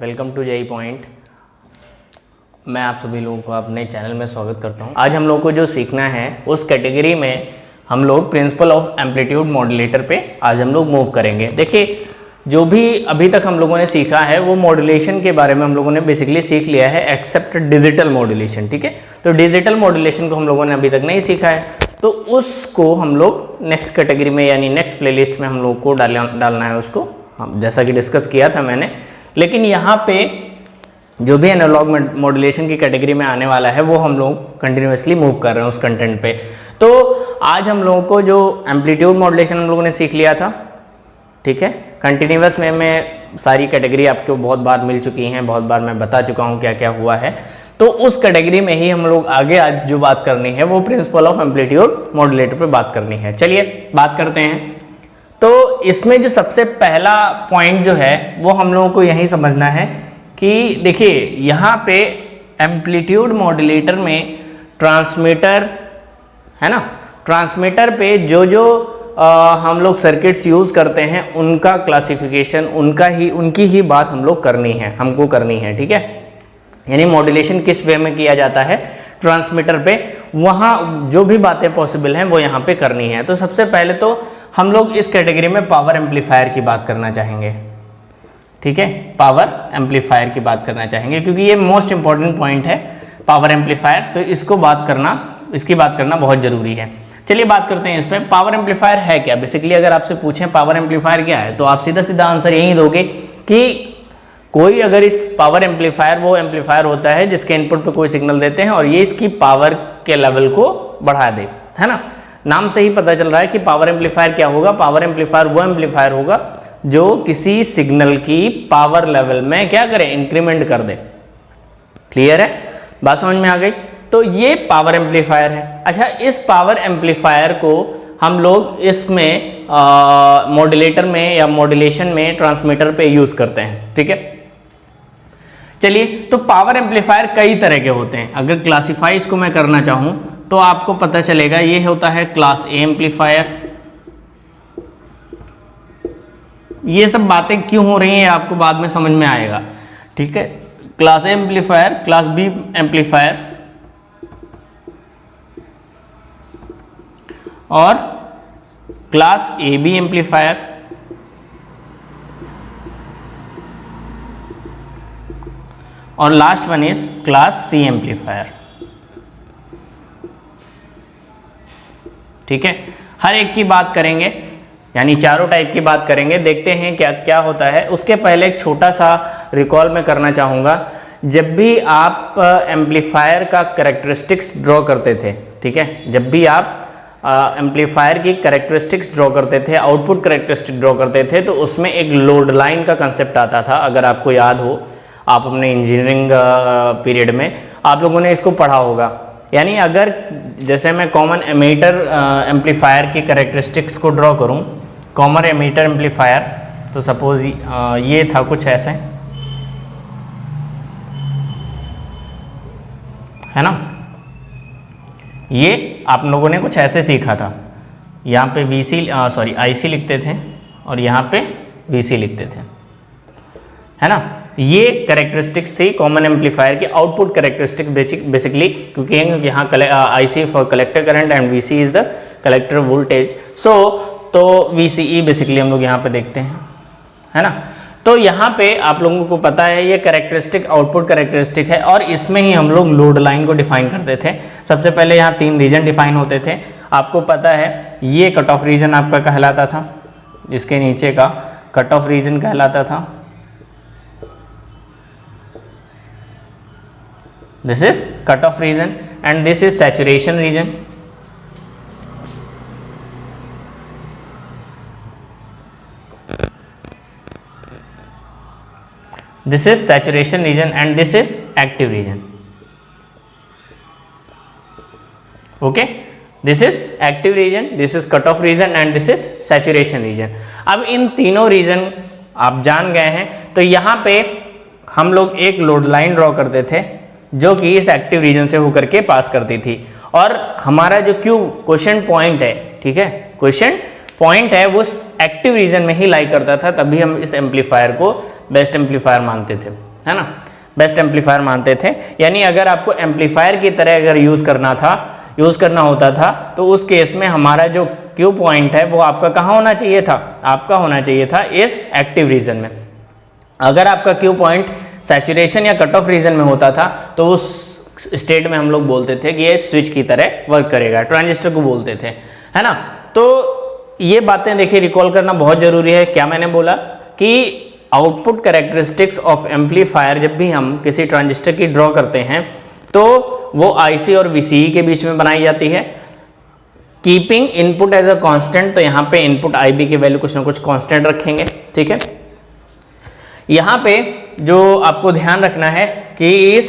Welcome to JEE point. मैं आप सभी लोगों को अपने चैनल में स्वागत करता हूं। आज हम लोग को जो सीखना है उस कैटेगरी में हम लोग प्रिंसिपल ऑफ एम्पलीट्यूड मॉड्यूलेटर पे आज हम लोग मूव करेंगे। देखिए, जो भी अभी तक हम लोगों ने सीखा है वो मॉड्यूलेशन के बारे में हम लोगों ने बेसिकली सीख लिया है, एक्सेप्ट डिजिटल मॉड्यूलेशन। ठीक है, तो डिजिटल मॉड्यूलेशन को हम लोगों ने अभी तक नहीं सीखा है, तो उसको हम लोग नेक्स्ट कैटेगरी में यानी नेक्स्ट प्लेलिस्ट में हम लोग को डालना है उसको, हम जैसा कि डिस्कस किया था मैंने। लेकिन यहाँ पे जो भी एनालॉग मॉड्यूलेशन की कैटेगरी में आने वाला है वो हम लोग कंटिन्यूसली मूव कर रहे हैं उस कंटेंट पे। तो आज हम लोगों को जो एम्पलीट्यूड मॉड्यूलेशन हम लोगों ने सीख लिया था, ठीक है, कंटिन्यूस में मैं सारी कैटेगरी आपको बहुत बार मिल चुकी हैं, बहुत बार मैं बता चुका हूँ क्या क्या हुआ है। तो उस कैटेगरी में ही हम लोग आगे आज जो बात करनी है वो प्रिंसिपल ऑफ एम्पलीट्यूड मॉड्यूलेटर पे बात करनी है। चलिए बात करते हैं। तो इसमें जो सबसे पहला पॉइंट जो है वो हम लोगों को यही समझना है कि देखिए यहाँ पे एम्पलीट्यूड मॉड्यूलेटर में ट्रांसमीटर है ना, ट्रांसमीटर पे जो हम लोग सर्किट्स यूज़ करते हैं उनका क्लासिफिकेशन, उनकी ही बात हम लोग हमको करनी है। ठीक है, यानी मॉड्यूलेशन किस वे में किया जाता है ट्रांसमीटर पे, वहाँ जो भी बातें पॉसिबल हैं वो यहाँ पे करनी है। तो सबसे पहले तो हम लोग इस कैटेगरी में पावर एम्पलीफायर की बात करना चाहेंगे। ठीक है, पावर एम्पलीफायर की बात करना चाहेंगे क्योंकि ये मोस्ट इंपॉर्टेंट पॉइंट है पावर एम्पलीफायर, तो इसकी बात करना बहुत ज़रूरी है। चलिए बात करते हैं इस पर। पावर एम्पलीफायर है क्या? बेसिकली अगर आपसे पूछें पावर एम्पलीफायर क्या है तो आप सीधा सीधा आंसर यही दोगे कि कोई अगर इस पावर एम्पलीफायर, वो एम्पलीफायर होता है जिसके इनपुट पे कोई सिग्नल देते हैं और ये इसकी पावर के लेवल को बढ़ा दे, है ना। नाम से ही पता चल रहा है कि पावर एम्पलीफायर क्या होगा। पावर एम्पलीफायर वो एम्पलीफायर होगा जो किसी सिग्नल की पावर लेवल में क्या करे, इंक्रीमेंट कर दे। क्लियर है, बात समझ में आ गई। तो ये पावर एम्पलीफायर है। अच्छा, इस पावर एम्पलीफायर को हम लोग इसमें मॉड्यूलेटर में या मॉड्यूलेशन में ट्रांसमीटर पे यूज करते हैं। ठीक है, चलिए, तो पावर एम्पलीफायर कई तरह के होते हैं। अगर क्लासीफाई इसको मैं करना चाहूं तो आपको पता चलेगा ये होता है क्लास ए एम्पलीफायर। ये सब बातें क्यों हो रही हैं आपको बाद में समझ में आएगा। ठीक है, class A amplifier, class B amplifier और क्लास ए बी एम्पलीफायर और last one is class C amplifier. ठीक है, हर एक की बात करेंगे, यानी चारों टाइप की बात करेंगे, देखते हैं क्या क्या होता है। उसके पहले एक छोटा सा रिकॉल मैं करना चाहूँगा। जब भी आप एम्पलीफायर का कैरेक्टरिस्टिक्स ड्रॉ करते थे, ठीक है, जब भी आप एम्पलीफायर की कैरेक्टरिस्टिक्स ड्रॉ करते थे, आउटपुट कैरेक्टरिस्टिक ड्रॉ करते थे, तो उसमें एक लोड लाइन का कंसेप्ट आता था। अगर आपको याद हो, आप अपने इंजीनियरिंग पीरियड में आप लोगों ने इसको पढ़ा होगा। यानी अगर जैसे मैं कॉमन एमीटर एम्पलीफायर की कैरेक्टरिस्टिक्स को ड्रॉ करूं, कॉमन एमीटर एम्पलीफायर, तो सपोज ये था कुछ ऐसे, है ना। ये आप लोगों ने कुछ ऐसे सीखा था। यहाँ पे आईसी लिखते थे और यहाँ पे वीसी लिखते थे, है ना। ये कैरेक्टरिस्टिक्स थी कॉमन एम्पलीफायर की, आउटपुट कैरेक्टरिस्टिक बेसिकली, क्योंकि यहाँ IC for collector current and VC is the collector voltage. तो वीसीई बेसिकली हम लोग यहाँ पे देखते हैं, है ना। तो यहाँ पे आप लोगों को पता है ये कैरेक्टरिस्टिक आउटपुट कैरेक्टरिस्टिक है और इसमें ही हम लोग लोड लाइन को डिफाइन करते थे। सबसे पहले यहाँ 3 रीजन डिफाइन होते थे। आपको पता है ये कट ऑफ रीजन आपका कहलाता था, इसके नीचे का कट ऑफ रीजन कहलाता था। This is cutoff region and this is saturation region. This is saturation region and this is active region. Okay, this is active region, this is cutoff region and this is saturation region. अब इन तीनों reason आप जान गए हैं, तो यहाँ पे हम लोग एक लोड लाइन ड्रॉ करते थे जो कि इस एक्टिव रीजन से होकर के पास करती थी और हमारा जो क्वेश्चन पॉइंट है, ठीक है, क्वेश्चन पॉइंट है वो एक्टिव रीजन में ही लाई करता था, तभी हम इस एम्पलीफायर को बेस्ट एम्पलीफायर मानते थे। है ना, बेस्ट एम्पलीफायर मानते थे। यानी अगर आपको एम्पलीफायर की तरह अगर यूज़ करना होता था तो उस केस में हमारा जो क्यू पॉइंट है वो आपका कहाँ होना चाहिए था, आपका होना चाहिए था इस एक्टिव रीजन में। अगर आपका क्यू पॉइंट सैचुरेशन या कट ऑफ रीजन में होता था तो उस स्टेट में हम लोग बोलते थे कि ये स्विच की तरह वर्क करेगा, ट्रांजिस्टर को बोलते थे, है ना। तो ये बातें देखिए रिकॉल करना बहुत जरूरी है। क्या मैंने बोला कि आउटपुट कैरेक्टरिस्टिक्स ऑफ एम्पलीफायर जब भी हम किसी ट्रांजिस्टर की ड्रॉ करते हैं तो वो आईसी और वीसीई के बीच में बनाई जाती है, keeping input as a constant. तो यहाँ पे इनपुट आईबी की वैल्यू कुछ ना कुछ कांस्टेंट रखेंगे, ठीक है। यहाँ पे जो आपको ध्यान रखना है कि इस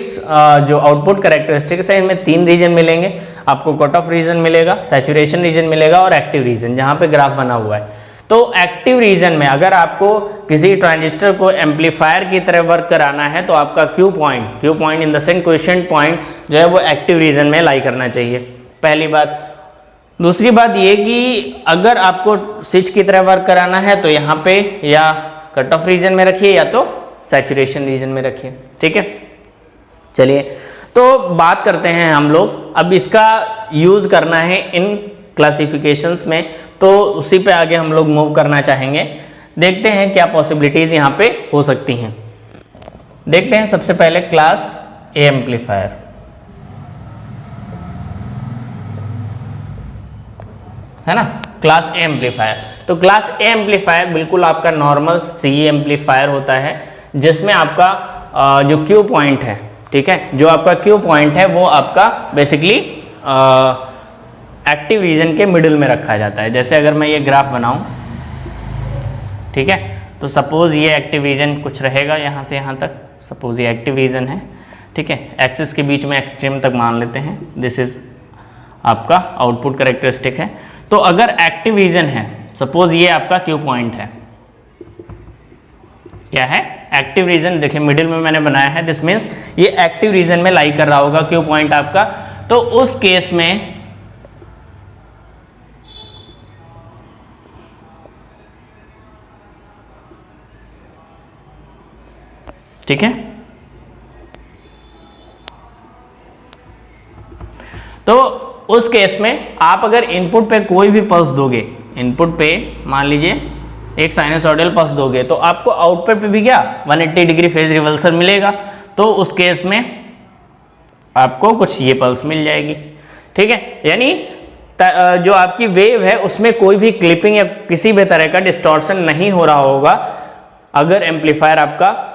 जो आउटपुट कैरेक्टरिस्टिक्स है इनमें 3 रीजन मिलेंगे आपको, कट ऑफ रीजन मिलेगा, सैचुरेशन रीजन मिलेगा और एक्टिव रीजन, जहाँ पे ग्राफ बना हुआ है। तो एक्टिव रीजन में अगर आपको किसी ट्रांजिस्टर को एम्पलीफायर की तरह वर्क कराना है तो आपका Q point in the sense question point जो है वो एक्टिव रीजन में लाई करना चाहिए, पहली बात। दूसरी बात ये कि अगर आपको स्विच की तरह वर्क कराना है तो यहाँ पे या कट ऑफ रीजन में रखिए या तो सैचुरेशन रीजन में रखिए, ठीक है। चलिए तो बात करते हैं हम लोग, अब इसका यूज करना है इन क्लासिफिकेशंस में, तो उसी पे आगे हम लोग मूव करना चाहेंगे। देखते हैं क्या पॉसिबिलिटीज यहाँ पे हो सकती हैं। देखते हैं सबसे पहले क्लास ए एम्पलीफायर, है ना, क्लास ए एम्पलीफायर। तो क्लास ए एम्पलीफायर बिल्कुल आपका नॉर्मल सी एम्पलीफायर होता है जिसमें आपका जो क्यू पॉइंट है, ठीक है, जो आपका क्यू पॉइंट है वो आपका बेसिकली एक्टिव रीजन के मिडिल में रखा जाता है। जैसे अगर मैं ये ग्राफ बनाऊं, ठीक है, तो सपोज ये एक्टिव रीजन कुछ रहेगा यहाँ से यहाँ तक, सपोज ये एक्टिव रीजन है, ठीक है, एक्सिस के बीच में एक्सट्रीम तक मान लेते हैं, दिस इज आपका आउटपुट कैरेक्टरिस्टिक है। तो अगर एक्टिव रीजन है, सपोज ये आपका क्यू पॉइंट है, क्या है, एक्टिव रीजन, देखिए मिडिल में मैंने बनाया है, दिस मीन्स ये एक्टिव रीजन में लाई कर रहा होगा क्यू पॉइंट आपका। तो उस केस में ठीक है, तो उस केस में आप अगर इनपुट पे कोई भी पल्स दोगे, इनपुट पे मान लीजिए एक साइनसॉइडल पल्स दोगे तो आपको आउटपुट पे भी क्या 180 डिग्री फेज रिवर्सल मिलेगा। तो उस केस में आपको कुछ ये पल्स मिल जाएगी, ठीक है। यानी जो आपकी वेव है उसमें कोई भी क्लिपिंग या किसी भी तरह का डिस्टॉर्शन नहीं हो रहा होगा अगर एम्पलीफायर आपका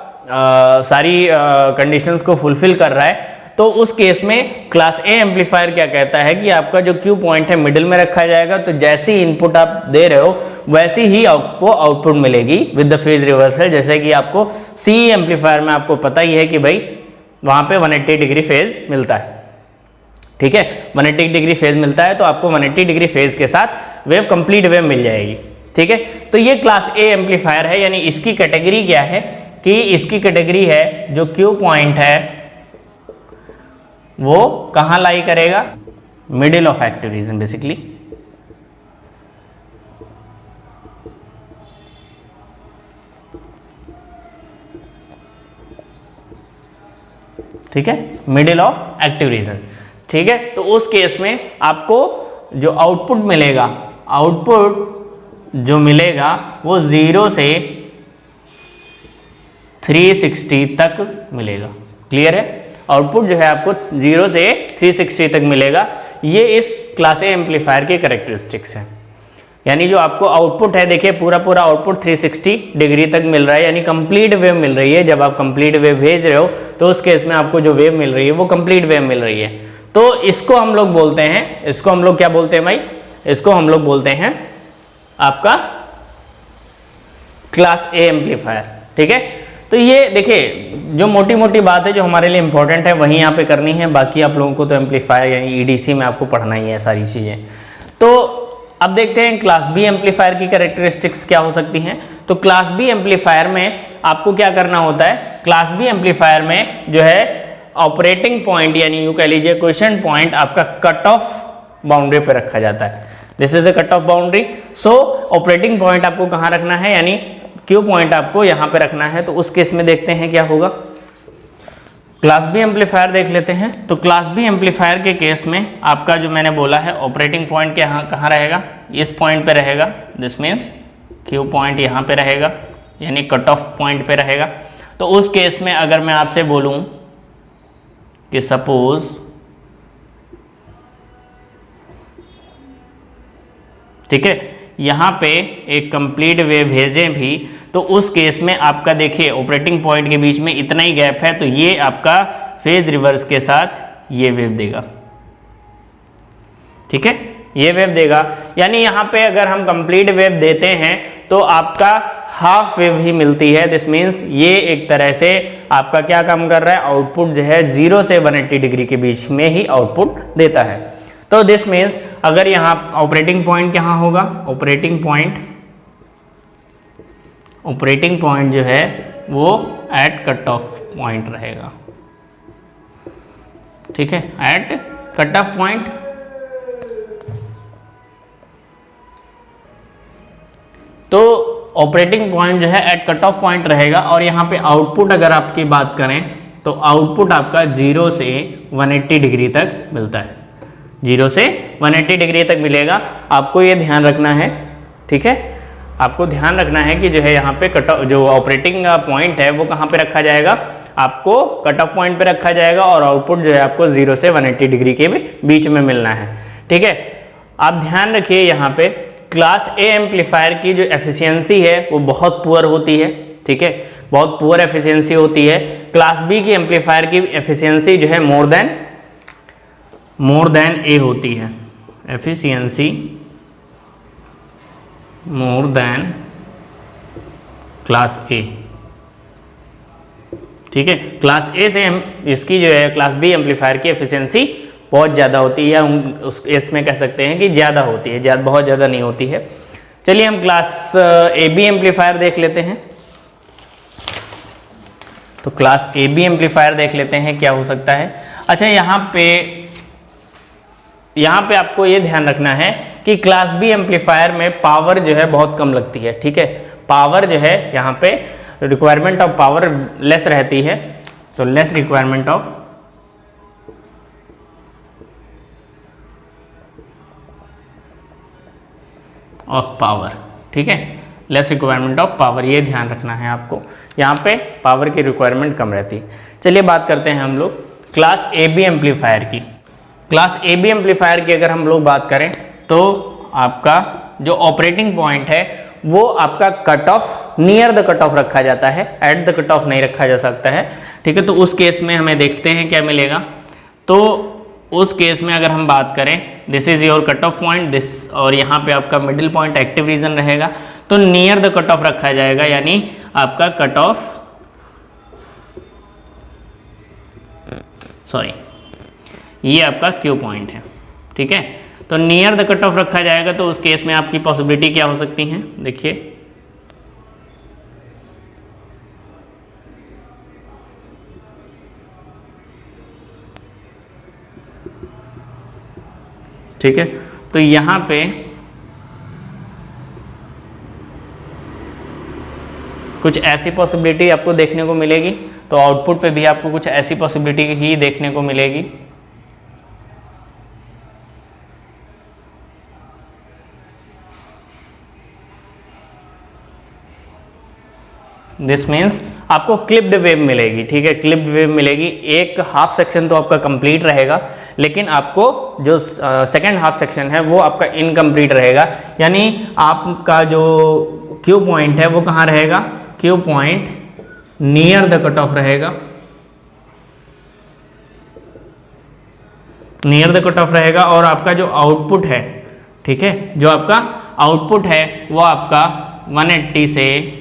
सारी कंडीशंस को फुलफिल कर रहा है। तो उस केस में क्लास ए एम्पलीफायर क्या कहता है कि आपका जो क्यू पॉइंट है मिडिल में रखा जाएगा, तो जैसी इनपुट आप दे रहे हो वैसी ही आपको आउटपुट मिलेगी विद द फेज रिवर्सल। जैसे कि आपको सी एम्पलीफायर में आपको पता ही है कि भाई वहां पे 180 डिग्री फेज मिलता है, ठीक है, 180 डिग्री फेज मिलता है, तो आपको 180 डिग्री फेज के साथ वेव कंप्लीट वेव मिल जाएगी, ठीक है। तो ये क्लास ए एम्पलीफायर है, यानी इसकी कैटेगरी क्या है कि इसकी कैटेगरी है जो क्यू पॉइंट है वो कहां लाई करेगा, middle of active region basically, ठीक है, मिडिल ऑफ एक्टिव रीजन, ठीक है। तो उस केस में आपको जो आउटपुट मिलेगा, आउटपुट जो मिलेगा वो 0 से 360 तक मिलेगा, क्लियर है। आउटपुट जो है आपको 0 से 360 तक मिलेगा। ये इस क्लास ए एम्पलीफायर के कैरेक्टरिस्टिक्स हैं। यानी जो आपको आउटपुट है, देखिए पूरा पूरा आउटपुट 360 डिग्री तक मिल रहा है, यानी कंप्लीट वेव मिल रही है। जब आप कंप्लीट वेव भेज रहे हो तो उस केस में आपको जो वेव मिल रही है वो कंप्लीट वेव मिल रही है। तो इसको हम लोग बोलते हैं, इसको हम लोग क्या बोलते हैं भाई, इसको हम लोग बोलते हैं आपका क्लास ए एम्पलीफायर, ठीक है। तो ये देखिए जो मोटी मोटी बात है जो हमारे लिए इंपॉर्टेंट है वही यहाँ पे करनी है, बाकी आप लोगों को तो एम्पलीफायर यानी ईडीसी में आपको पढ़ना ही है सारी चीज़ें। तो अब देखते हैं क्लास बी एम्पलीफायर की कैरेक्टरिस्टिक्स क्या हो सकती हैं। तो क्लास बी एम्पलीफायर में आपको क्या करना होता है, क्लास बी एम्पलीफायर में जो है ऑपरेटिंग पॉइंट यानी यूँ कह लीजिए क्वेश्चन पॉइंट आपका कट ऑफ बाउंड्री पे रखा जाता है। This is a cut off boundary. So operating point आपको कहाँ रखना है, यानी क्यू पॉइंट आपको यहाँ पे रखना है। तो उस केस में देखते हैं क्या होगा। क्लास बी एम्पलीफायर देख लेते हैं। तो क्लास बी एम्पलीफायर के केस में आपका जो मैंने बोला है ऑपरेटिंग पॉइंट के यहाँ कहाँ रहेगा, इस पॉइंट पे रहेगा। दिस मीन्स क्यू पॉइंट यहाँ पे रहेगा, यानी कट ऑफ पॉइंट पे रहेगा। तो उस केस में अगर मैं आपसे बोलूँ कि सपोज ठीक है यहाँ पे एक कंप्लीट वेव भेजें भी, तो उस केस में आपका देखिए ऑपरेटिंग पॉइंट के बीच में इतना ही गैप है, तो ये आपका फेज रिवर्स के साथ ये वेव देगा। ठीक है, ये वेव देगा, यानी यहाँ पे अगर हम कंप्लीट वेव देते हैं तो आपका हाफ वेव ही मिलती है। दिस मीन्स ये एक तरह से आपका क्या काम कर रहा है, आउटपुट जो है 0 से 180 डिग्री के बीच में ही आउटपुट देता है। तो दिस मीन्स अगर यहाँ ऑपरेटिंग पॉइंट कहाँ होगा, ऑपरेटिंग पॉइंट जो है वो एट कट ऑफ पॉइंट रहेगा। ठीक है, एट कट ऑफ पॉइंट। तो ऑपरेटिंग पॉइंट जो है एट कट ऑफ पॉइंट रहेगा, और यहाँ पे आउटपुट अगर आपकी बात करें तो आउटपुट आपका 0 से 180 डिग्री तक मिलता है, 0 से 180 डिग्री तक मिलेगा। आपको ये ध्यान रखना है, ठीक है, आपको ध्यान रखना है कि जो है यहाँ पे कट ऑफ जो ऑपरेटिंग पॉइंट है वो कहाँ पे रखा जाएगा, आपको कट ऑफ पॉइंट पे रखा जाएगा, और आउटपुट जो है आपको 0 से 180 डिग्री के बीच में मिलना है। ठीक है, आप ध्यान रखिए यहाँ पे क्लास ए एम्पलीफायर की जो एफिशिएंसी है वो बहुत पुअर होती है। ठीक है, बहुत पुअर एफिशिएंसी होती है। क्लास बी की एम्पलीफायर की एफिशिएंसी जो है मोर देन ए होती है, एफिशिएंसी मोर देन क्लास ए। ठीक है, क्लास ए से इसकी जो है क्लास बी एम्पलीफायर की एफिशिएंसी बहुत ज़्यादा होती है, हम उस इसमें कह सकते हैं कि ज़्यादा होती है, बहुत ज़्यादा नहीं होती है। चलिए हम क्लास ए बी एम्पलीफायर देख लेते हैं। तो क्लास ए बी एम्पलीफायर देख लेते हैं क्या हो सकता है। अच्छा, यहाँ पे आपको ये ध्यान रखना है कि क्लास बी एम्पलीफायर में पावर जो है बहुत कम लगती है। ठीक है, पावर जो है यहाँ पे रिक्वायरमेंट ऑफ पावर लेस रहती है, तो लेस रिक्वायरमेंट ऑफ पावर। ठीक है, लेस रिक्वायरमेंट ऑफ पावर, ये ध्यान रखना है आपको, यहाँ पे पावर की रिक्वायरमेंट कम रहती है। चलिए बात करते हैं हम लोग क्लास ए बी एम्पलीफायर की। क्लास ए बी एम्पलीफायर की अगर हम लोग बात करें तो आपका जो ऑपरेटिंग पॉइंट है वो आपका cut off near the cut of रखा जाता है, एट द कट ऑफ नहीं रखा जा सकता है। ठीक है, तो उस केस में हमें देखते हैं क्या मिलेगा। तो उस केस में अगर हम बात करें, this is your cut off point, this, और यहाँ पे आपका मिडिल पॉइंट एक्टिव रीजन रहेगा, तो नियर द कट ऑफ रखा जाएगा, यानी आपका कट ऑफ ये आपका क्यू पॉइंट है। ठीक है, तो नियर द कट ऑफ रखा जाएगा, तो उस केस में आपकी पॉसिबिलिटी क्या हो सकती है, देखिए ठीक है, तो यहाँ पे कुछ ऐसी पॉसिबिलिटी आपको देखने को मिलेगी, तो आउटपुट पे भी आपको कुछ ऐसी पॉसिबिलिटी ही देखने को मिलेगी। दिस मीन्स आपको क्लिप्ड वेव मिलेगी। ठीक है, क्लिप्ड वेव मिलेगी। एक हाफ सेक्शन तो आपका कंप्लीट रहेगा, लेकिन आपको जो सेकंड हाफ सेक्शन है वो आपका इनकम्प्लीट रहेगा, यानी आपका जो क्यू पॉइंट है वो कहाँ रहेगा, Q point near the cut of रहेगा, नियर द कट ऑफ रहेगा, और आपका जो आउटपुट है, ठीक है, जो आपका आउटपुट है वो आपका 180 से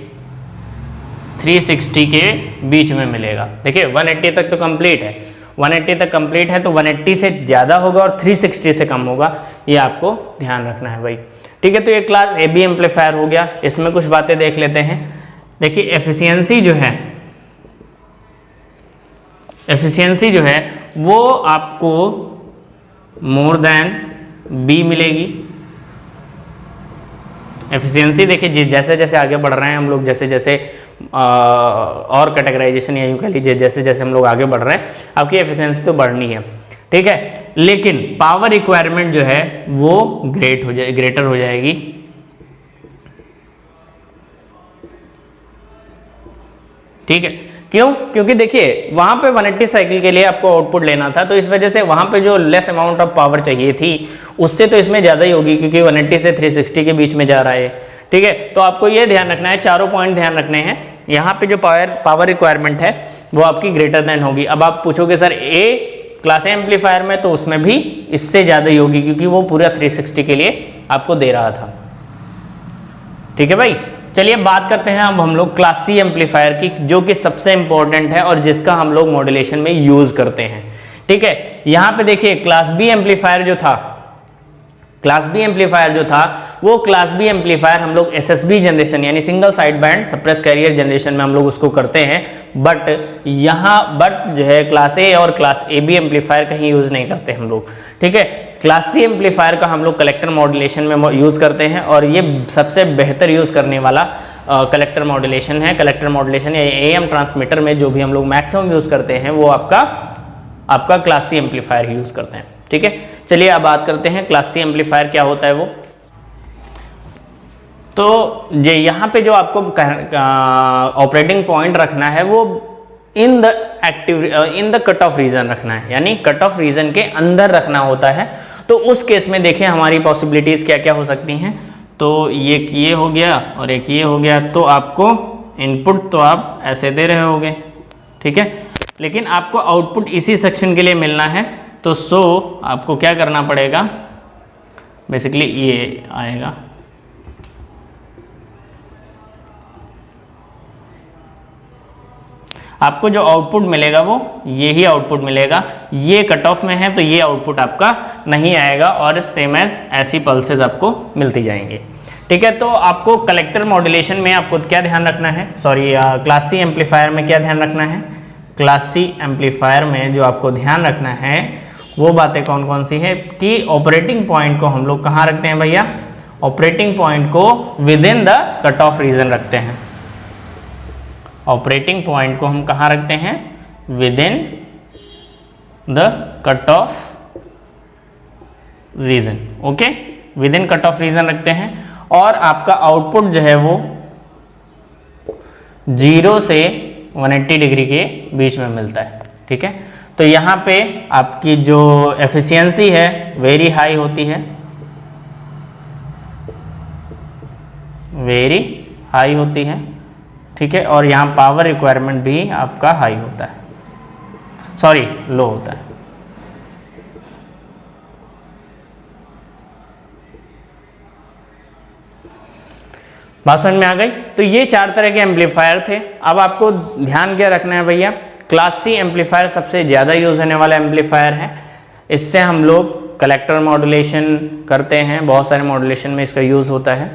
360 के बीच में मिलेगा। देखिए 180 तक तो कंप्लीट है, 180 तक कंप्लीट है, तो 180 से ज़्यादा होगा और 360 से कम होगा, ये आपको ध्यान रखना है भाई। ठीक है, तो ये क्लास ए बी एम्पलीफायर हो गया। इसमें कुछ बातें देख लेते हैं। देखिए एफिशिएंसी जो है वो आपको मोर देन बी मिलेगी। एफिशिएंसी देखिए जैसे जैसे आगे बढ़ रहे हैं हम लोग, जैसे जैसे और कैटेगराइजेशन या यूँ कह लीजिए जैसे जैसे हम लोग आगे बढ़ रहे हैं आपकी एफिशिएंसी तो बढ़नी है, ठीक है, लेकिन पावर रिक्वायरमेंट जो है वो ग्रेटर हो जाएगी। ठीक है, क्यों? क्योंकि देखिए वहां पे 180 साइकिल के लिए आपको आउटपुट लेना था, तो इस वजह से वहां पे जो लेस अमाउंट ऑफ पावर चाहिए थी उससे तो इसमें ज़्यादा ही होगी, क्योंकि 180 से 360 के बीच में जा रहा है। ठीक है, तो आपको ये ध्यान रखना है, चारों पॉइंट ध्यान रखने हैं। यहाँ पे जो पावर रिक्वायरमेंट है वो आपकी ग्रेटर देन होगी। अब आप पूछोगे sir A class A amplifier में, तो उसमें भी इससे ज़्यादा ही होगी, क्योंकि वो पूरा 360 के लिए आपको दे रहा था। ठीक है भाई, चलिए बात करते हैं अब हम लोग क्लास सी एम्पलीफायर की, जो कि सबसे इंपॉर्टेंट है और जिसका हम लोग मॉड्यूलेशन में यूज करते हैं। ठीक है, यहां पे देखिए क्लास बी एम्पलीफायर जो था, क्लास बी एम्पलीफायर जो था वो क्लास बी एम्पलीफायर हम लोग एसएसबी जनरेशन यानी single side band suppress carrier generation में हम लोग उसको करते हैं, बट जो है क्लास ए और क्लास ए बी एम्पलीफायर कहीं यूज नहीं करते हम लोग। ठीक है, क्लास सी एम्पलीफायर का हम लोग कलेक्टर मॉड्यूलेशन में यूज करते हैं, और ये सबसे बेहतर यूज करने वाला कलेक्टर मॉड्यूलेशन है। कलेक्टर मॉड्यूलेशन या एएम ट्रांसमीटर में जो भी हम लोग मैक्सिमम यूज करते हैं वो आपका क्लास सी एम्पलीफायर ही यूज करते हैं। ठीक है, चलिए अब बात करते हैं क्लास सी एम्पलीफायर क्या होता है वो। तो ये यहाँ पे जो आपको ऑपरेटिंग पॉइंट रखना है वो in the cut off region रखना है, यानी कट ऑफ रीजन के अंदर रखना होता है। तो उस केस में देखिए हमारी पॉसिबिलिटीज क्या क्या हो सकती हैं। तो ये हो गया और एक ये हो गया, तो आपको इनपुट तो आप ऐसे दे रहे होगे, ठीक है, लेकिन आपको आउटपुट इसी सेक्शन के लिए मिलना है, तो आपको क्या करना पड़ेगा, बेसिकली ये आएगा, आपको जो आउटपुट मिलेगा वो यही आउटपुट मिलेगा। ये कट ऑफ में है तो ये आउटपुट आपका नहीं आएगा, और सेम एज ऐसी पल्सेस आपको मिलती जाएंगी। ठीक है, तो आपको कलेक्टर मॉड्यूलेशन में आपको क्या ध्यान रखना है, सॉरी क्लास सी एम्पलीफायर में क्या ध्यान रखना है, क्लास सी एम्पलीफायर में जो आपको ध्यान रखना है वो बातें कौन कौन सी है कि ऑपरेटिंग पॉइंट को हम लोग कहाँ रखते हैं भैया, ऑपरेटिंग पॉइंट को within the cut off region रखते हैं। ऑपरेटिंग पॉइंट को हम कहाँ रखते हैं, within the cut off region. Okay, within cut off region रखते हैं, और आपका आउटपुट जो है वो 0 से 180 डिग्री के बीच में मिलता है। ठीक है, तो यहाँ पे आपकी जो एफिशिएंसी है वेरी हाई होती है, वेरी हाई होती है। ठीक है, और यहाँ पावर रिक्वायरमेंट भी आपका हाई होता है, सॉरी लो होता है। बात समझ में आ गई? तो ये 4 तरह के एम्पलीफायर थे। अब आपको ध्यान क्या रखना है भैया, क्लास सी एम्पलीफायर सबसे ज़्यादा यूज होने वाला एम्पलीफायर है। इससे हम लोग कलेक्टर मॉड्यूलेशन करते हैं, बहुत सारे मॉड्यूलेशन में इसका यूज़ होता है।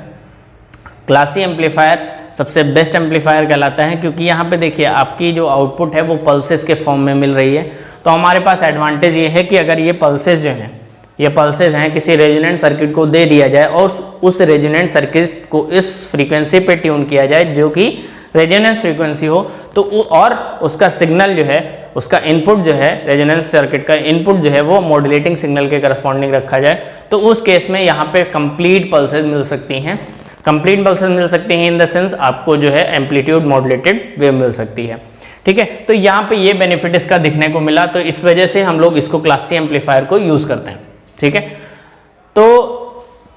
क्लास सी एम्पलीफायर सबसे बेस्ट एम्पलीफायर कहलाता है, क्योंकि यहाँ पे देखिए आपकी जो आउटपुट है वो पल्सेस के फॉर्म में मिल रही है। तो हमारे पास एडवांटेज ये है कि अगर ये पल्सेस जो हैं, ये पल्सेस हैं, किसी रेजोनेंट सर्किट को दे दिया जाए और उस रेजोनेंट सर्किट को इस फ्रीक्वेंसी पे ट्यून किया जाए जो कि रेजोनेंस फ्रीक्वेंसी हो, तो और उसका सिग्नल जो है, उसका इनपुट जो है, रेजोनेंस सर्किट का इनपुट जो है वो मॉड्यूलेटिंग सिग्नल के करस्पॉन्डिंग रखा जाए, तो उस केस में यहाँ पे कंप्लीट पल्सेस मिल सकती हैं। कंप्लीट पल्सेस मिल सकती हैं इन द सेंस आपको जो है एम्पलीट्यूड मॉड्यूलेटेड वेव मिल सकती है। ठीक है, तो यहाँ पे ये बेनिफिट इसका दिखने को मिला, तो इस वजह से हम लोग इसको क्लास सी एम्पलीफायर को यूज करते हैं। ठीक है, तो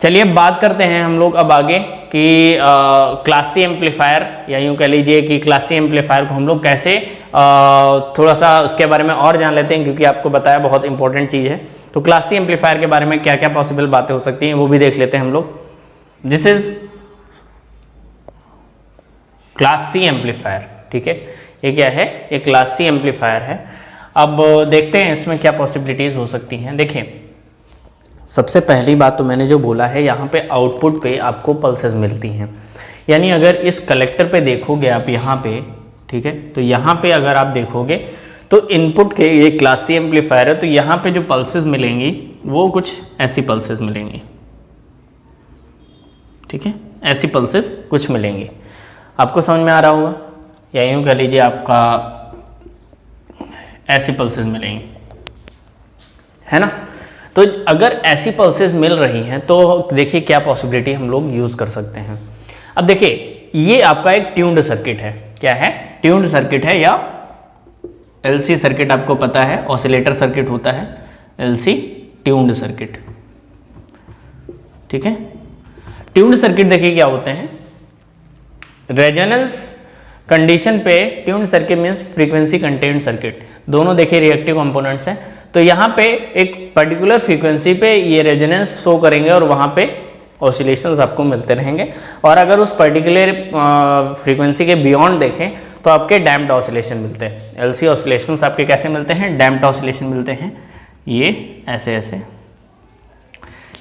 चलिए बात करते हैं हम लोग अब आगे कि क्लास सी एम्पलीफायर, या यूँ कह लीजिए कि क्लास सी एम्पलीफायर को हम लोग कैसे थोड़ा सा उसके बारे में और जान लेते हैं, क्योंकि आपको बताया बहुत इंपॉर्टेंट चीज़ है। तो क्लास सी एम्पलीफायर के बारे में क्या क्या पॉसिबल बातें हो सकती हैं वो भी देख लेते हैं हम लोग। This is class C amplifier. ठीक है, ये क्या है, ये क्लास सी एम्पलीफायर है। अब देखते हैं इसमें क्या पॉसिबिलिटीज़ हो सकती हैं। देखिए, सबसे पहली बात तो मैंने जो बोला है, यहाँ पे आउटपुट पे आपको पल्सेस मिलती हैं, यानी अगर इस कलेक्टर पे देखोगे आप यहाँ पे, ठीक है, तो यहाँ पे अगर आप देखोगे तो इनपुट के, ये क्लास सी एम्पलीफायर है, तो यहाँ पे जो पल्सेस मिलेंगी वो कुछ ऐसी पल्सेस मिलेंगी। ठीक है, ऐसी पल्सेस कुछ मिलेंगी, आपको समझ में आ रहा होगा। या यूँ कह लीजिए आपका ऐसी पल्सेस मिलेंगी, है ना। तो अगर ऐसी पल्सेस मिल रही हैं तो देखिए क्या पॉसिबिलिटी हम लोग यूज़ कर सकते हैं। अब देखिए ये आपका एक ट्यून्ड सर्किट है, क्या है, ट्यून्ड सर्किट है, या एलसी सर्किट आपको पता है, ऑसिलेटर सर्किट होता है, एलसी ट्यून्ड सर्किट, ठीक है। ट्यून्ड सर्किट देखिए क्या होते हैं, रेजोनेंस कंडीशन पे tuned circuit means frequency contained circuit, दोनों देखिए रिएक्टिव कंपोनेंट्स हैं। तो यहाँ पे एक पर्टिकुलर फ्रीक्वेंसी पे ये रेजोनेंस शो करेंगे और वहाँ पे ऑसिलेशंस आपको मिलते रहेंगे, और अगर उस पर्टिकुलर फ्रीक्वेंसी के बियॉन्ड देखें तो आपके डैम्प्ड ऑसिलेशन मिलते हैं। एलसी ऑसिलेशंस आपके कैसे मिलते हैं, डैम्प्ड ऑसिलेशन मिलते हैं, ये ऐसे ऐसे,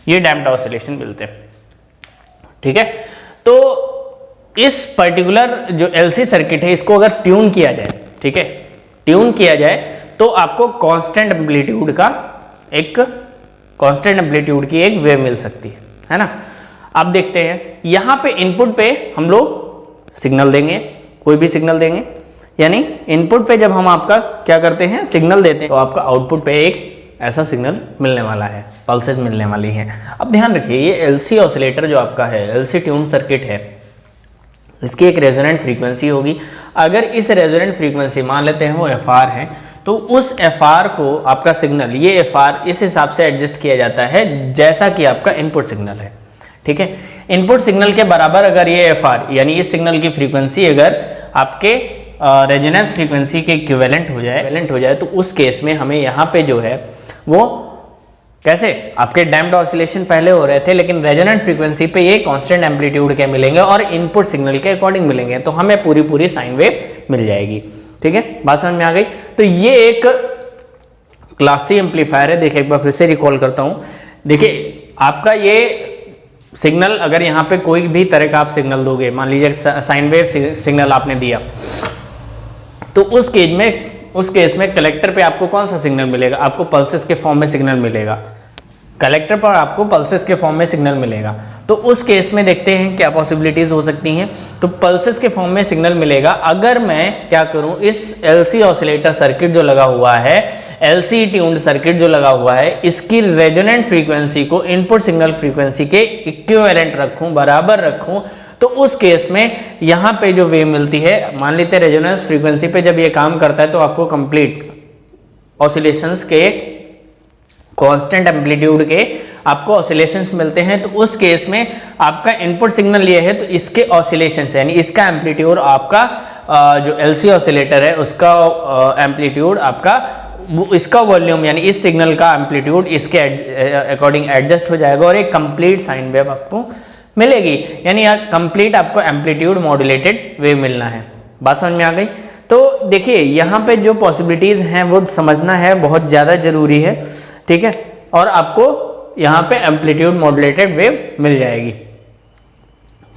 ये डैम्प्ड ऑसिलेशन मिलते हैं, ठीक है। तो इस पर्टिकुलर जो एलसी सर्किट है इसको अगर ट्यून किया जाए, ठीक है, ट्यून किया जाए तो आपको कांस्टेंट एम्पलीट्यूड का एक कांस्टेंट एम्पलीट्यूड की एक वेव मिल सकती है ना। आप देखते हैं यहाँ पे इनपुट पे हम लोग सिग्नल देंगे, कोई भी सिग्नल देंगे, यानी इनपुट पे जब हम आपका क्या करते हैं सिग्नल देते हैं तो आपका आउटपुट पे एक ऐसा सिग्नल मिलने वाला है, पल्सेस मिलने वाली हैं। अब ध्यान रखिए ये एलसी ऑसिलेटर जो आपका है, एलसी ट्यून सर्किट है, इसकी एक रेजोनेंट फ्रीक्वेंसी होगी। अगर इस रेजोनेंट फ्रीक्वेंसी मान लेते हैं वो एफआर है, तो उस एफआर को आपका सिग्नल, ये एफआर इस हिसाब से एडजस्ट किया जाता है जैसा कि आपका इनपुट सिग्नल है, ठीक है। इनपुट सिग्नल के बराबर अगर ये एफआर यानी इस सिग्नल की फ्रीक्वेंसी अगर आपके रेजोनेंस फ्रीक्वेंसी के इक्विवेलेंट हो जाए तो उस केस में हमें यहाँ पे जो है वो कैसे, आपके डैम्प्ड ऑसिलेशन पहले हो रहे थे लेकिन रेजोनेंट फ्रीक्वेंसी पे ये कांस्टेंट एम्पलीट्यूड के मिलेंगे और इनपुट सिग्नल के अकॉर्डिंग मिलेंगे, तो हमें पूरी साइन वेव मिल जाएगी, ठीक है। बात समझ में आ गई। तो ये एक क्लास सी एम्पलीफायर है। देखिए एक बार फिर से रिकॉल करता हूँ, देखिए आपका ये सिग्नल अगर यहाँ पे कोई भी तरह का आप सिग्नल दोगे, मान लीजिए साइन वेव सिग्नल आपने दिया, तो उस केस में कलेक्टर पे आपको कौन सा सिग्नल मिलेगा, आपको पल्सेस के फॉर्म में सिग्नल मिलेगा, कलेक्टर पर आपको पल्सेस के फॉर्म में सिग्नल मिलेगा। तो उस केस में देखते हैं क्या पॉसिबिलिटीज हो सकती हैं। तो पल्सेस के फॉर्म में सिग्नल मिलेगा अगर मैं क्या करूं, इस एलसी ऑसिलेटर सर्किट जो लगा हुआ है, एलसी ट्यून्ड सर्किट जो लगा हुआ है, इसकी रेजोनेंट फ्रीक्वेंसी को इनपुट सिग्नल फ्रीक्वेंसी के इक्विवेलेंट रखूं, बराबर रखूं, तो उस केस में यहाँ पे जो वेव मिलती है, मान लेते हैं रेजोनेंस फ्रीक्वेंसी पे जब ये काम करता है तो आपको कंप्लीट ऑसिलेशंस के कांस्टेंट एम्पलीट्यूड के आपको ऑसिलेशंस मिलते हैं। तो उस केस में आपका इनपुट सिग्नल ये है तो इसके ऑसिलेशंस यानी इसका एम्पलीट्यूड आपका जो एलसी ऑसिलेटर है उसका एम्पलीट्यूड आपका इसका वॉल्यूम यानी इस सिग्नल का एम्पलीट्यूड इसके अकॉर्डिंग एडजस्ट हो जाएगा और एक कंप्लीट साइन वेव आपको मिलेगी, यानी कंप्लीट आपको एम्पलीट्यूड मॉड्यूलेटेड वेव मिलना है। बात समझ में आ गई। तो देखिए यहाँ पे जो पॉसिबिलिटीज हैं वो समझना है, बहुत ज़्यादा जरूरी है, ठीक है। और आपको यहाँ पे एम्पलीट्यूड मॉड्यूलेटेड वेव मिल जाएगी।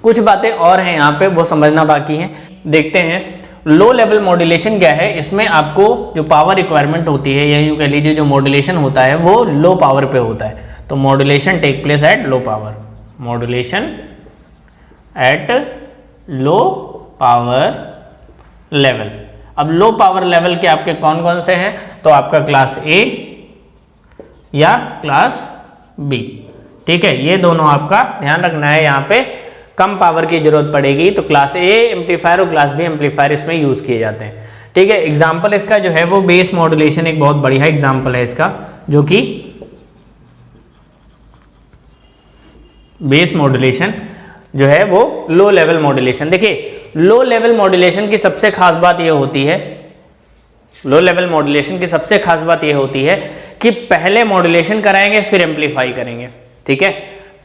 कुछ बातें और हैं यहाँ पे वो समझना बाकी है, देखते हैं। लो लेवल मॉड्यूलेशन क्या है, इसमें आपको जो पावर रिक्वायरमेंट होती है या यूँ कह लीजिए जो मॉड्यूलेशन होता है वो लो पावर पे होता है। तो modulation take place at low power, modulation at low power level. अब लो पावर लेवल के आपके कौन कौन से हैं, तो आपका क्लास ए या क्लास बी, ठीक है। ये दोनों आपका ध्यान रखना है, यहाँ पे कम पावर की जरूरत पड़ेगी तो क्लास ए एम्पलीफायर और क्लास बी एम्पलीफायर इसमें यूज किए जाते हैं, ठीक है। एग्जाम्पल इसका जो है वो बेस मॉड्यूलेशन एक बहुत बढ़िया एग्जाम्पल है इसका, जो कि बेस मॉड्यूलेशन जो है वो लो लेवल मॉड्यूलेशन। देखिए लो लेवल मॉड्यूलेशन की सबसे खास बात ये होती है, लो लेवल मॉड्यूलेशन की सबसे खास बात ये होती है कि पहले मॉड्यूलेशन कराएंगे फिर एम्पलीफाई करेंगे, ठीक है।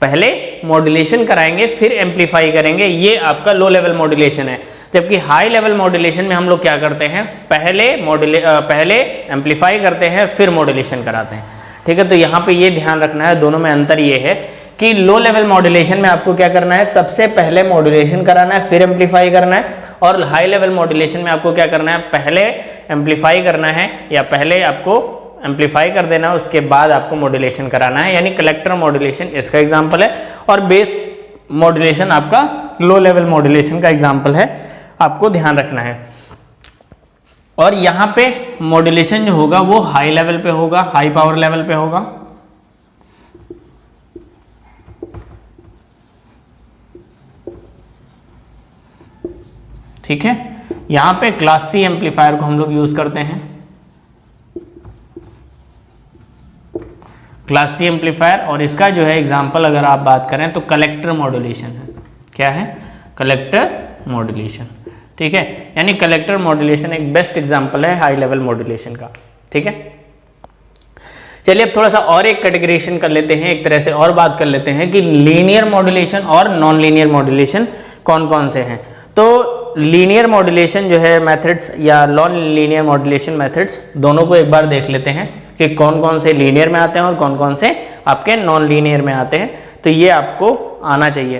पहले मॉड्यूलेशन कराएंगे फिर एम्पलीफाई करेंगे, ये आपका लो लेवल मॉड्यूलेशन है। जबकि हाई लेवल मॉड्यूलेशन में हम लोग क्या करते हैं, पहले एम्पलीफाई करते हैं फिर मॉड्यूलेशन कराते हैं, ठीक है। तो यहाँ पे ये ध्यान रखना है, दोनों में अंतर ये है कि लो लेवल मॉड्यूलेशन में आपको क्या करना है, सबसे पहले मॉड्यूलेशन कराना है फिर एम्पलीफाई करना है, और हाई लेवल मॉड्यूलेशन में आपको क्या करना है, पहले एम्पलीफाई करना है या पहले आपको एम्पलीफाई कर देना है, उसके बाद आपको मॉड्यूलेशन कराना है, यानी कलेक्टर मॉड्यूलेशन इसका एग्जाम्पल है। और बेस मॉड्यूलेशन आपका लो लेवल मॉड्यूलेशन का एग्जाम्पल है, आपको ध्यान रखना है। और यहाँ पे मॉड्यूलेशन जो होगा वो हाई लेवल पे होगा, हाई पावर लेवल पे होगा। ठीक है, यहाँ पे क्लास सी एम्पलीफायर को हम लोग यूज करते हैं। क्लास सी एम्पलीफायर, और इसका जो है एग्जांपल अगर आप बात करें तो कलेक्टर मॉड्यूलेशन है। क्या है? Collector modulation. ठीक है, यानी कलेक्टर मॉड्यूलेशन एक बेस्ट एग्जांपल है हाई लेवल मॉड्यूलेशन का। ठीक है, चलिए अब थोड़ा सा और एक कैटेगराइजेशन कर लेते हैं, एक तरह से और बात कर लेते हैं कि लीनियर मॉड्यूलेशन और नॉन लीनियर मॉड्यूलेशन कौन कौन से हैं। तो लीनियर मॉड्यूलेशन जो है मेथड्स या नॉन लीनियर मॉड्यूलेशन मेथड्स, दोनों को एक बार देख लेते हैं कि कौन कौन से लीनियर में आते हैं और कौन कौन से आपके नॉन लीनियर में आते हैं। तो ये आपको आना चाहिए।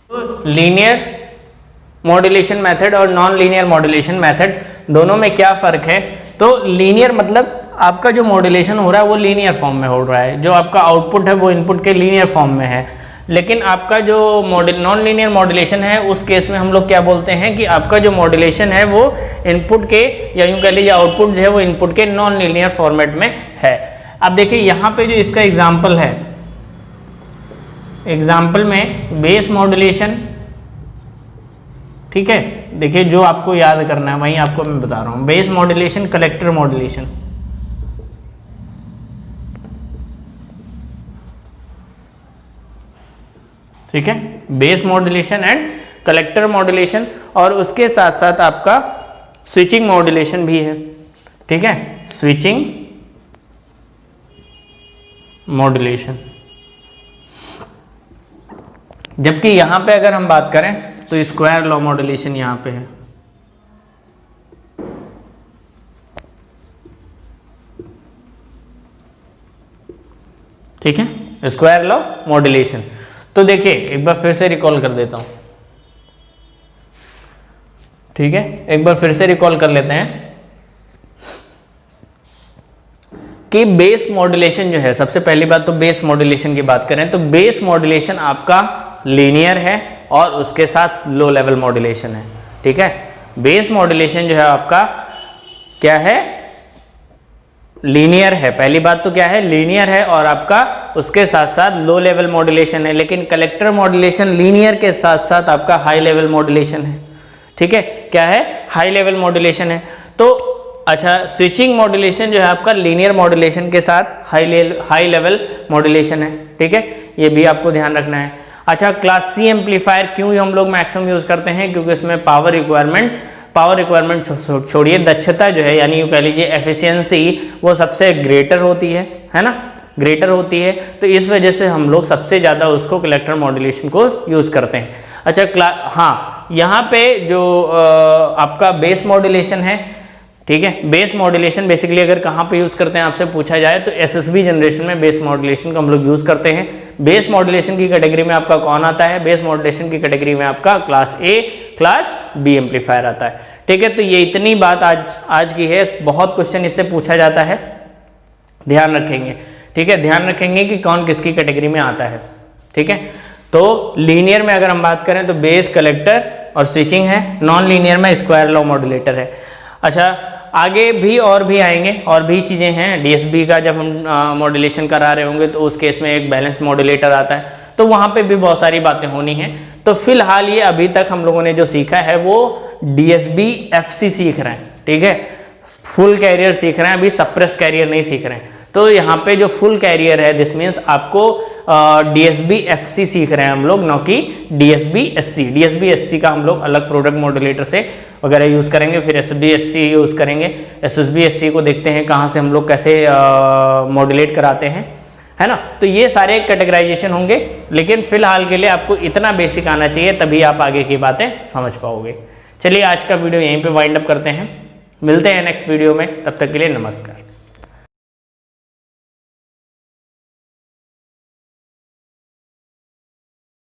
तो लीनियर मॉड्यूलेशन मेथड और नॉन लीनियर मॉड्यूलेशन मेथड दोनों में क्या फ़र्क है? तो लीनियर मतलब आपका जो मॉड्यूलेशन हो रहा है वो लीनियर फॉर्म में हो रहा है, जो आपका आउटपुट है वो इनपुट के लीनियर फॉर्म में है। लेकिन आपका जो नॉन लीनियर मॉड्यूलेशन है उस केस में हम लोग क्या बोलते हैं कि आपका जो मॉड्यूलेशन है वो इनपुट के, या यूँ कह लीजिए आउटपुट जो है वो इनपुट के नॉन लीनियर फॉर्मेट में है। अब देखिए यहाँ पे जो इसका एग्जाम्पल है, एग्जाम्पल में बेस मॉड्यूलेशन। ठीक है, देखिए जो आपको याद करना है वही आपको मैं बता रहा हूँ। Base modulation, collector modulation. ठीक है, base modulation and collector modulation, और उसके साथ साथ आपका स्विचिंग मॉड्यूलेशन भी है। ठीक है, स्विचिंग मॉड्यूलेशन। जबकि यहां पे अगर हम बात करें तो स्क्वायर लॉ मॉड्यूलेशन यहां पे है। ठीक है, स्क्वायर लॉ मॉड्यूलेशन। तो देखिए एक बार फिर से रिकॉल कर देता हूं। ठीक है, एक बार फिर से रिकॉल कर लेते हैं कि बेस मॉड्यूलेशन जो है, सबसे पहली बात तो बेस मॉड्यूलेशन की बात करें तो बेस मॉड्यूलेशन आपका लीनियर है और उसके साथ लो लेवल मॉड्यूलेशन है। ठीक है, बेस मॉड्यूलेशन जो है आपका क्या है? लीनियर है। पहली बात तो क्या है? लीनियर है, और आपका उसके साथ साथ लो लेवल मॉड्यूलेशन है। लेकिन कलेक्टर मॉड्यूलेशन लीनियर के साथ साथ आपका हाई लेवल मॉड्यूलेशन है। ठीक है, क्या है? हाई लेवल मॉड्यूलेशन है। तो अच्छा, स्विचिंग मॉड्यूलेशन जो है आपका लीनियर मॉड्यूलेशन के साथ हाई लेवल मॉड्यूलेशन है। ठीक है, ये भी आपको ध्यान रखना है। अच्छा, क्लास सी एम्पलीफायर क्यों हम लोग मैक्सिमम यूज करते हैं? क्योंकि इसमें पावर रिक्वायरमेंट छोड़िए, दक्षता जो है यानी यूँ कह लीजिए एफिशिएंसी वो सबसे ग्रेटर होती है ना, ग्रेटर होती है। तो इस वजह से हम लोग सबसे ज़्यादा उसको कलेक्टर मॉड्यूलेशन को यूज़ करते हैं। अच्छा, हाँ, यहाँ पे जो आपका बेस मॉड्यूलेशन है, ठीक है, बेस मॉड्यूलेशन बेसिकली अगर कहाँ पे यूज़ करते हैं आपसे पूछा जाए तो एसएसबी जनरेशन में बेस मॉड्यूलेशन को हम लोग यूज़ करते हैं। बेस मॉड्यूलेशन की कैटेगरी में आपका कौन आता है? बेस मॉड्यूलेशन की कैटेगरी में आपका class A, class B amplifier आता है। ठीक है, तो ये इतनी बात आज की है। बहुत क्वेश्चन इससे पूछा जाता है, ध्यान रखेंगे। ठीक है, ध्यान रखेंगे कि कौन किसकी कैटेगरी में आता है। ठीक है, तो लीनियर में अगर हम बात करें तो बेस, कलेक्टर और स्विचिंग है। नॉन लीनियर में स्क्वायर लॉ मॉड्यूलेटर है। अच्छा, आगे भी और भी आएंगे, और भी चीज़ें हैं। डीएसबी का जब हम मॉड्यूलेशन करा रहे होंगे तो उस केस में एक बैलेंस मॉड्यूलेटर आता है, तो वहाँ पे भी बहुत सारी बातें होनी हैं। तो फिलहाल ये अभी तक हम लोगों ने जो सीखा है वो डीएसबी एफसी सीख रहे हैं। ठीक है, फुल कैरियर सीख रहे हैं, अभी सप्रेस कैरियर नहीं सीख रहे हैं। तो यहाँ पे जो फुल कैरियर है दिस मीन्स आपको डीएसबी एफसी सीख रहे हैं हम लोग, न कि डीएसबी एससी। डीएसबी एससी का हम लोग अलग प्रोडक्ट मॉड्यूलेटर से वगैरह यूज़ करेंगे, फिर एसएसबी एससी यूज़ करेंगे। एसएसबी एससी को देखते हैं कहाँ से हम लोग कैसे मॉड्यूलेट कराते हैं, है ना। तो ये सारे कैटेगराइजेशन होंगे, लेकिन फिलहाल के लिए आपको इतना बेसिक आना चाहिए, तभी आप आगे की बातें समझ पाओगे। चलिए आज का वीडियो यहीं पे वाइंड अप करते हैं, मिलते हैं नेक्स्ट वीडियो में, तब तक के लिए नमस्कार।